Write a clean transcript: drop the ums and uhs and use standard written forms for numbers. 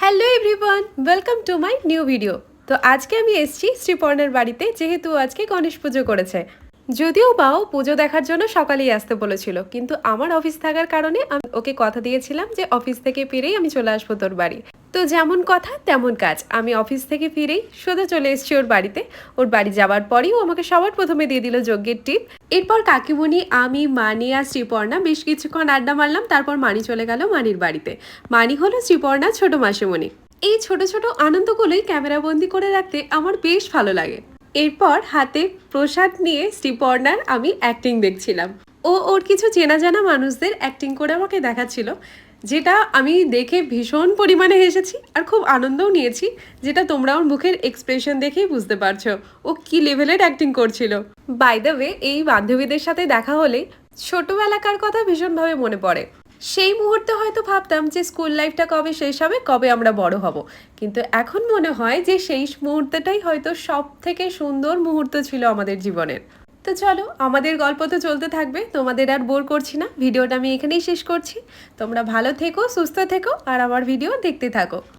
Hello everyone, welcome to my new video. তো আজকে আমি এসেছি শ্রীপর্ণার বাড়িতে, যেহেতু আজকে গণেশ পুজো করেছে। যদিও বাও পুজো দেখার জন্য সকালেই আসতে বলেছিল, কিন্তু আমার অফিস থাকার কারণে আমি ওকে কথা দিয়েছিলাম যে অফিস থেকে ফিরেই আমি চলে আসবো তোর বাড়ি। তো যেমন কথা তেমন কাজ, আমি অফিস থেকে ফিরেই সোজা চলে এসেছি ওর বাড়িতে। ওর বাড়ি যাওয়ার পরেই ও আমাকে সবার প্রথমে দিয়ে দিল যজ্ঞের টিপ। এরপর কাকিমণি, আমি, মানি আর শ্রীপর্ণা বেশ কিছুক্ষণ আড্ডা মারলাম। তারপর মানি চলে গেল মানির বাড়িতে। মানি হলো শ্রীপর্ণার ছোট মাসিমণি। এই ছোট ছোট আনন্দগুলোই ক্যামেরাবন্দি করে রাখতে আমার বেশ ভালো লাগে। এরপর হাতে প্রসাদ নিয়ে শ্রীপর্ণার আমি অ্যাক্টিং দেখছিলাম। ও ওর কিছু চেনা জানা মানুষদের অ্যাক্টিং করে আমাকে দেখাচ্ছিল, যেটা আমি দেখে ভীষণ পরিমাণে হেসেছি আর খুব আনন্দও নিয়েছি, যেটা তোমরা ওর মুখের এক্সপ্রেশন দেখেই বুঝতে পারছো ও কি লেভেলের অ্যাক্টিং করছিল। বাই দ্য ওয়ে, এই বান্ধবীদের সাথে দেখা হলে ছোটবেলাকার কথা ভীষণভাবে মনে পড়ে। সেই মুহূর্তে হয়তো ভাবতাম যে স্কুল লাইফটা কবে শেষ হবে, কবে আমরা বড় হব, কিন্তু এখন মনে হয় যে সেই মুহূর্তটাই হয়তো সব থেকে সুন্দর মুহূর্ত ছিল আমাদের জীবনের। তো চলো, আমাদের গল্প তো চলতে থাকবে, তোমাদের আর বোর করছি না। ভিডিওটা আমি এখানেই শেষ করছি। তোমরা ভালো থেকো, সুস্থ থেকো আর আমার ভিডিও দেখতে থাকো।